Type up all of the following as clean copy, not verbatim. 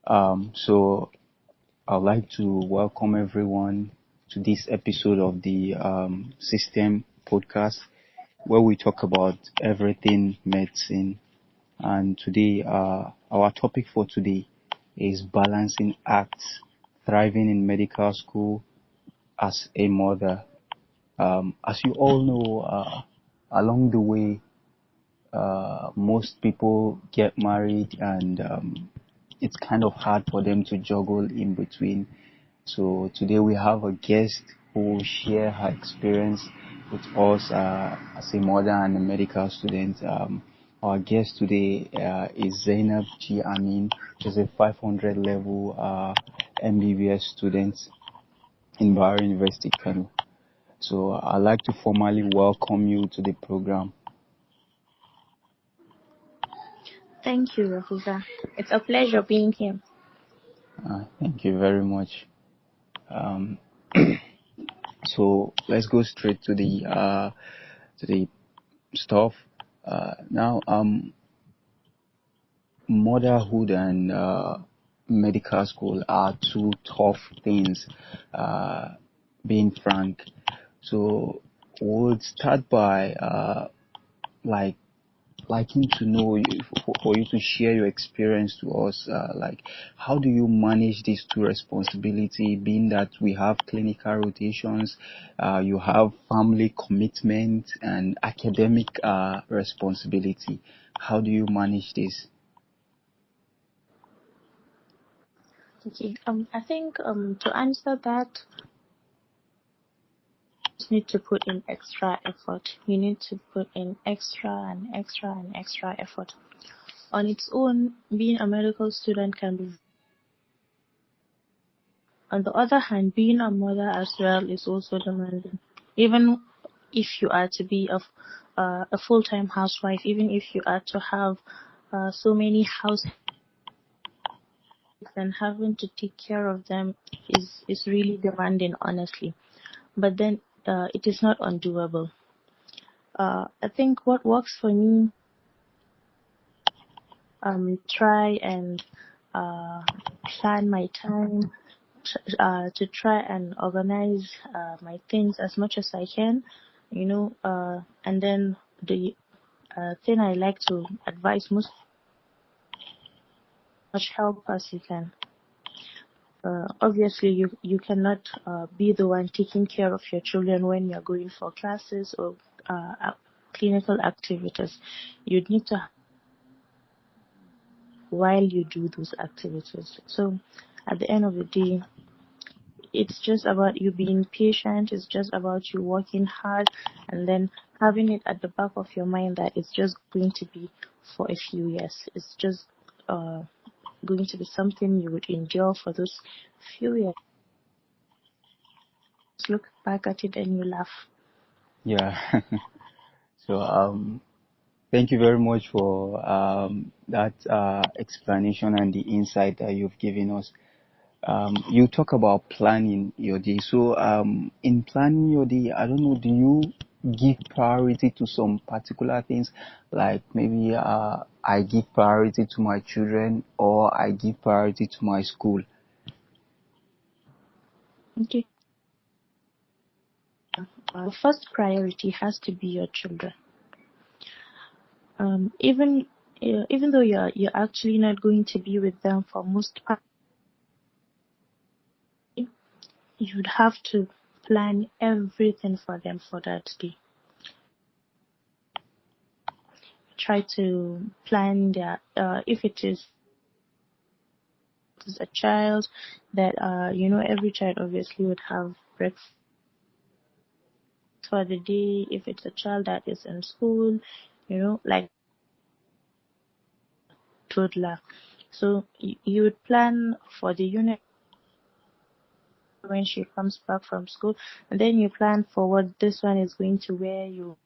So I'd like to welcome everyone to this episode of the System Podcast, where we talk about everything medicine. And today, our topic for today is balancing acts, thriving in medical school as a mother. As you all know, along the way, most people get married and it's kind of hard for them to juggle in between. So today we have a guest who will share her experience with us as a mother and a medical student. Our guest today is Zainab G. Amin. She's a 500 level MBBS student in Bayero University Kano. So I'd like to formally welcome you to the program. Thank you, Rafiza. It's a pleasure being here. Thank you very much. Um, so let's go straight to the stuff. Now, motherhood and medical school are two tough things. Being frank, so we'll start by like liking to know you, for you to share your experience to us. Like, how do you manage these two responsibility? Being that we have clinical rotations, you have family commitment and academic responsibility. How do you manage this? Okay. I think to answer that, you need to put in extra effort. You need to put in extra and extra and extra effort. On its own, being a medical student can be. On the other hand, being a mother as well is also demanding. Even if you are to be a full-time housewife, even if you are to have so many house and having to take care of them is really demanding, honestly. But then it is not undoable. I think what works for me, try and plan my time, to try and organize my things as much as I can, and then the thing I like to advise most, much help as you can. Obviously, you cannot be the one taking care of your children when you're going for classes or clinical activities. You'd need to while you do those activities. So, at the end of the day, it's just about you being patient. It's just about you working hard, and then having it at the back of your mind that it's just going to be for a few years. It's just going to be something you would endure for those few years. Look back at it and you laugh. Yeah. So thank you very much for that explanation and the insight that you've given us. You talk about planning your day. So, in planning your day, I don't know, do you give priority to some particular things? Like maybe I give priority to my children or I give priority to my school. Okay. First priority has to be your children. Even even though you're actually not going to be with them for most part, you'd have to plan everything for them for that day. Try to plan their if it is a child that every child obviously would have breakfast for the day. If it's a child that is in school, like toddler, so you would plan for the unit when she comes back from school, and then you plan for what this one is going to wear. You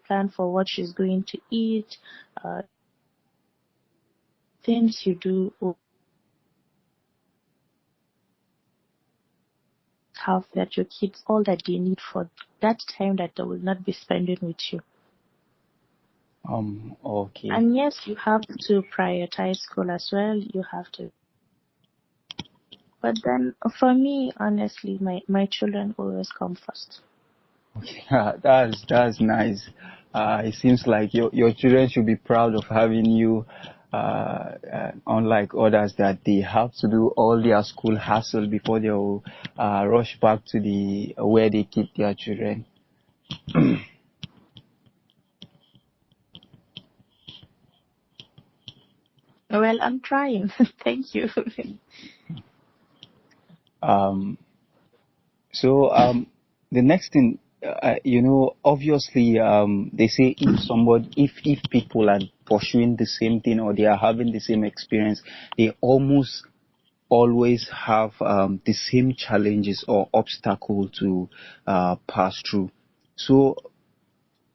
plan for what she's going to eat, things you do or have that your kids all that they need for that time that they will not be spending with you. Okay. And yes, you have to prioritize school as well. You have to. But then for me, honestly, my children always come first. Yeah, that's nice. It seems like your children should be proud of having you, unlike others that they have to do all their school hassle before they'll rush back to the where they keep their children. Well, I'm trying. Thank you. Um, so the next thing, obviously, they say if people are pursuing the same thing or they are having the same experience, they almost always have the same challenges or obstacle to pass through. So,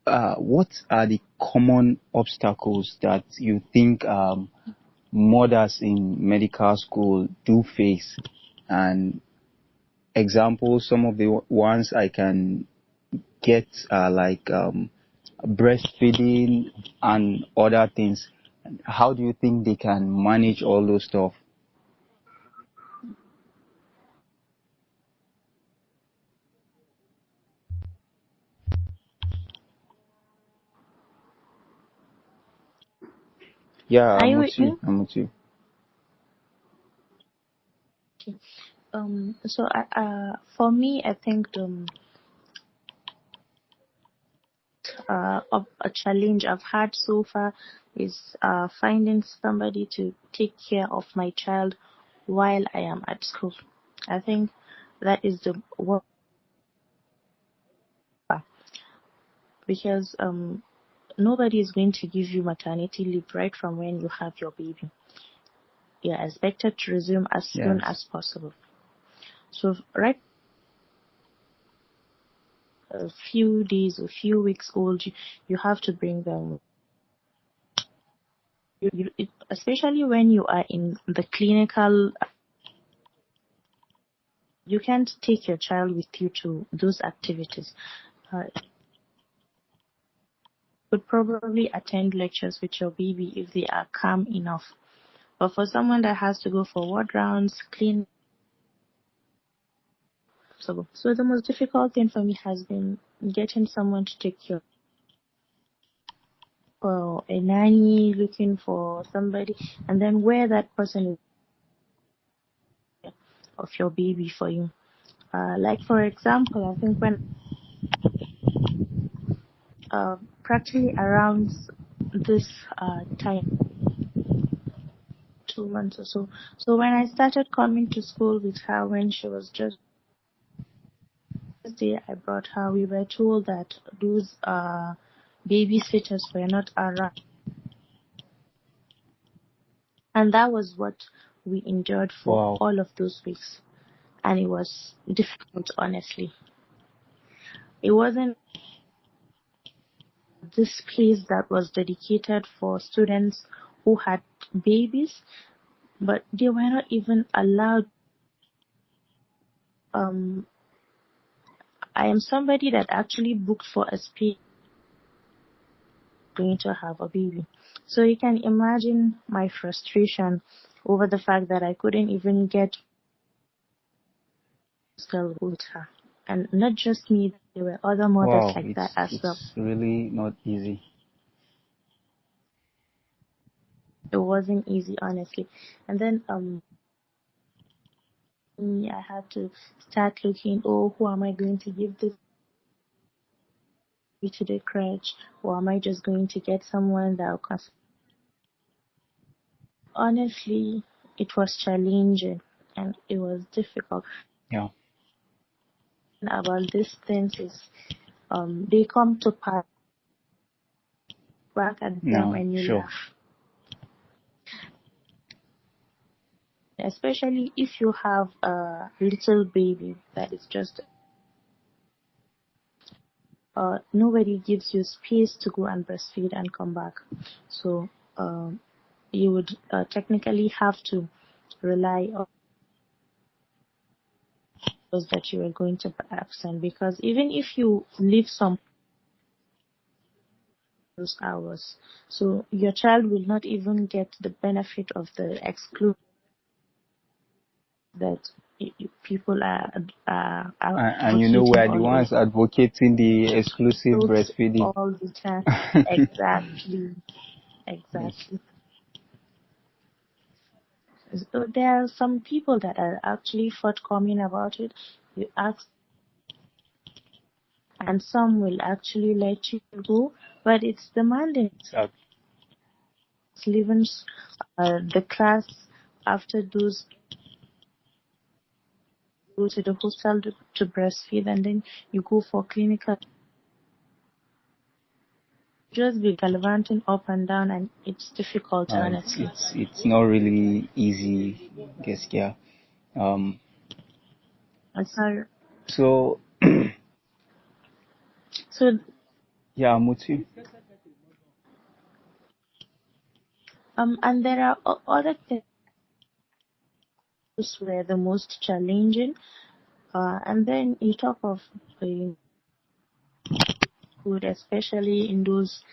what are the common obstacles that you think mothers in medical school do face? And examples, some of the ones I can get are like breastfeeding and other things. How do you think they can manage all those stuff? Yeah, Are I'm you with with you. me? I'm with you. Okay. So for me, I think of a challenge I've had so far is finding somebody to take care of my child while I am at school. I think that is the work, because nobody is going to give you maternity leave right from when you have your baby. You're expected to resume as soon Yes. as possible. So right a few days or few weeks old, you have to bring them. Especially when you are in the clinical, you can't take your child with you to those activities. You could probably attend lectures with your baby if they are calm enough. But for someone that has to go for ward rounds, clean, so the most difficult thing for me has been getting someone to take care, for a nanny, looking for somebody, and then where that person is of your baby for you. Like for example, I think when practically around this time, 2 months or so. So when I started coming to school with her when she was just day I brought her, we were told that those babysitters were not around, and that was what we endured for Wow. all of those weeks, and it was difficult. Honestly, it wasn't this place that was dedicated for students who had babies, but they were not even allowed. um I am somebody that actually booked for a space going to have a baby. So you can imagine my frustration over the fact that I couldn't even get still with her. And not just me, there were other mothers Wow. like that as well. It's really not easy. It wasn't easy, honestly. And then me, I had to start looking, oh, who am I going to give this to the crutch? Or am I just going to get someone that will honestly, it was challenging and it was difficult. Yeah. And about these things is they come to pass back at them No. and you Sure. laugh. Especially if you have a little baby that is just nobody gives you space to go and breastfeed and come back. So you would technically have to rely on those that you are going to be absent, because even if you leave some those hours. So your child will not even get the benefit of the exclusive that people are And you know, we advocating are the all over. ones advocating the exclusive Fruits breastfeeding. all the time. Exactly. Yes. Exactly. So there are some people that are actually forthcoming about it. You ask, and some will actually let you go, but it's demanding. So, Leaving the class after those, go to the hostel to breastfeed, and then you go for clinical. Just be gallivanting up and down, and it's difficult, it's honestly. it's not really easy, guess. Yeah. Um. It's hard. So So, yeah, Mutu. and there are other things were the most challenging. And then you talk of food, especially in those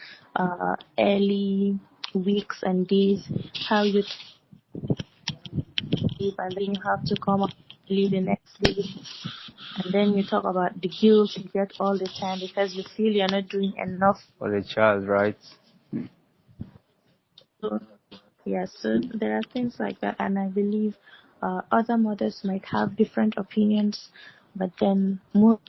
early weeks and days, how you sleep, and then you have to come up early the next day. And then you talk about the guilt you get all the time because you feel you're not doing enough. For the child, right? So, yeah, so there are things like that, and I believe other mothers might have different opinions, but then more.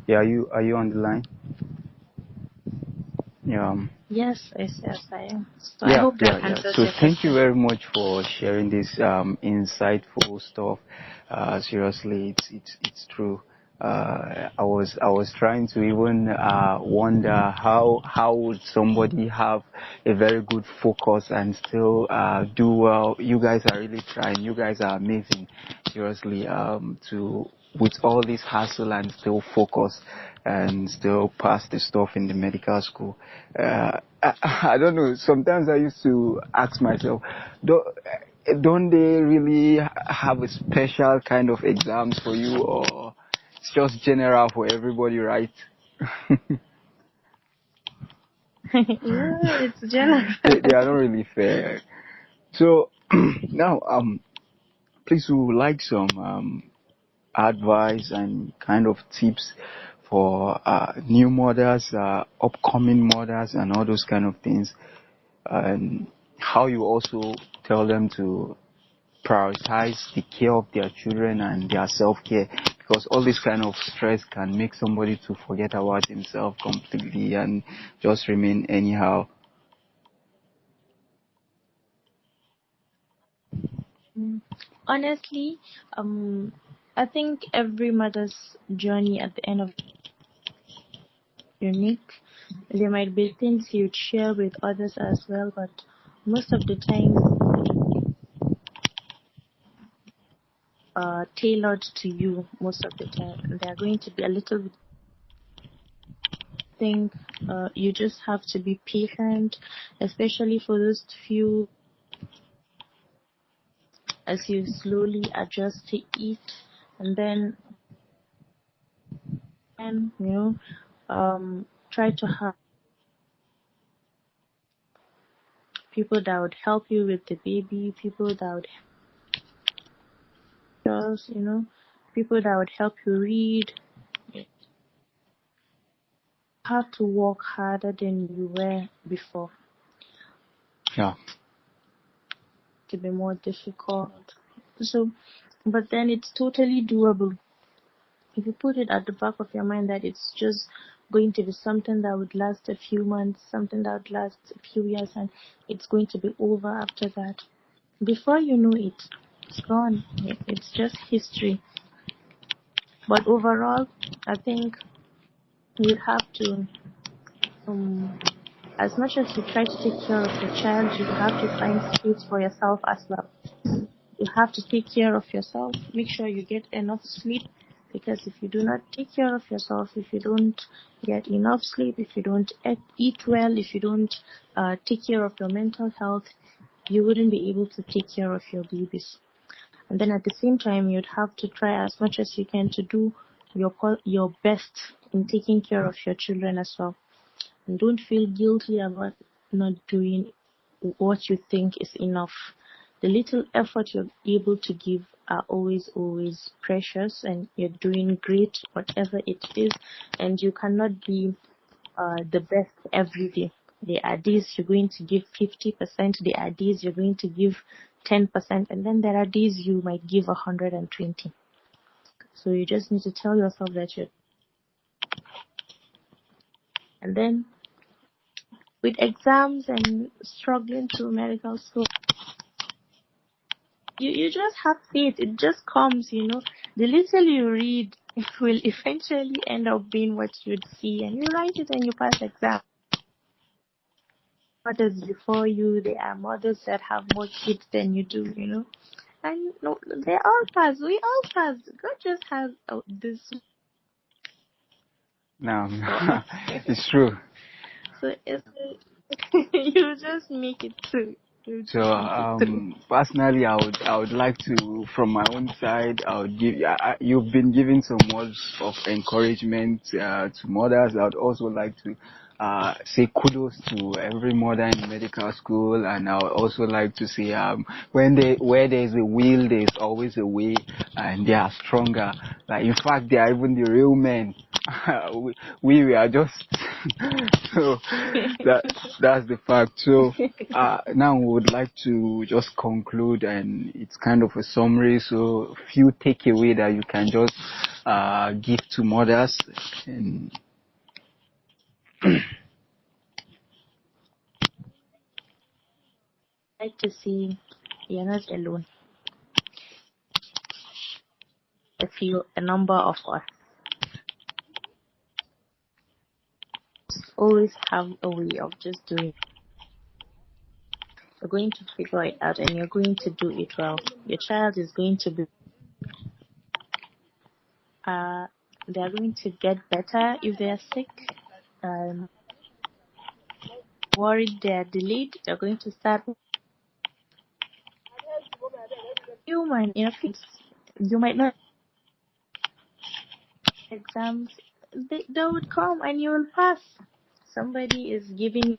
Yeah, are you on the line? Yeah. Yes, yes, yes, I am. So I Yeah, hope yeah, that yeah. answers So your thank you question. very much for sharing this insightful stuff. Seriously, it's true. I was trying to even wonder how would somebody have a very good focus and still do well. You guys are really trying. You guys are amazing. Seriously, to with all this hassle and still focus and still pass the stuff in the medical school. I don't know. Sometimes I used to ask myself, don't they really have a special kind of exams for you, or it's just general for everybody, right? Yeah, it's general. They are not really fair. So now, please, we would like some advice and kind of tips for new mothers, upcoming mothers, and all those kind of things, and how you also tell them to prioritize the care of their children and their self-care, because all this kind of stress can make somebody to forget about himself completely and just remain anyhow. Mm. Honestly, I think every mother's journey at the end of unique. There might be things you'd share with others as well, but most of the time, tailored to you. Most of the time, they are going to be a little bit. Think you just have to be patient, especially for those few as you slowly adjust to eat, and then try to have people that would help you with the baby, people that would just, people that would help you read. You have to work harder than you were before Yeah. to be more difficult. So, but then it's totally doable. If you put it at the back of your mind that it's just going to be something that would last a few months, something that would last a few years, and it's going to be over after that. Before you know it, it's gone. It's just history. But overall, I think you have to, um, as much as you try to take care of your child, you have to find space for yourself as well. You have to take care of yourself. Make sure you get enough sleep because if you do not take care of yourself, if you don't get enough sleep, if you don't eat well, if you don't take care of your mental health, you wouldn't be able to take care of your babies. And then at the same time, you'd have to try as much as you can to do your best in taking care of your children as well. And don't feel guilty about not doing what you think is enough. The little effort you're able to give are always, always precious, and you're doing great, whatever it is, and you cannot be the best every day. There are days you're going to give 50%, there are days you're going to give 10%, and then there are days you might give 120. So you just need to tell yourself that you're. And then with exams and struggling through medical school, you just have faith. It just comes, The little you read, it will eventually end up being what you'd see, and you write it and you pass exam. Mothers before you, there are mothers that have more kids than you do, And no, they all pass. We all pass. God just has this. No, it's true. So it's you just make it through. So personally, I would like to, from my own side, I would give. You've been giving some words of encouragement to mothers. I would also like to say kudos to every mother in medical school, and I would also like to say where there's a will, there's always a way, and they are stronger. Like in fact, they are even the real men. we are just so that's the fact. So now we would like to just conclude, and it's kind of a summary, so few takeaway that you can just give to mothers. And I like to see you're not alone. A number of us always have a way of just doing it. You're going to figure it out, and you're going to do it well. Your child is going to be they're going to get better if they're sick. Worried they're delayed, they're going to start human. You might not exams. They would come and you will pass. Somebody is giving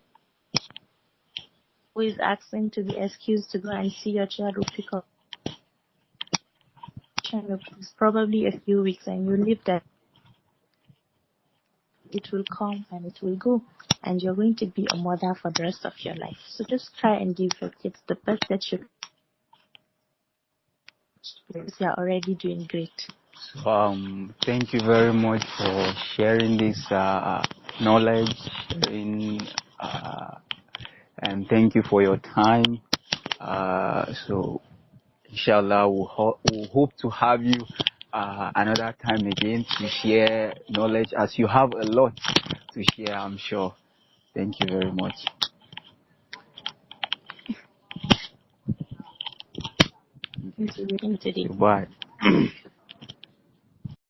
who is asking to be excused to go and see your child will pick up. It's probably a few weeks, and you live there. It will come and it will go, and you're going to be a mother for the rest of your life. So just try and give your kids the best that you can. You're already doing great. so, thank you very much for sharing this knowledge, and thank you for your time. So inshallah, we'll hope to have you another time again to share knowledge, as you have a lot to share, I'm sure. Thank you very much. Thank you. Goodbye.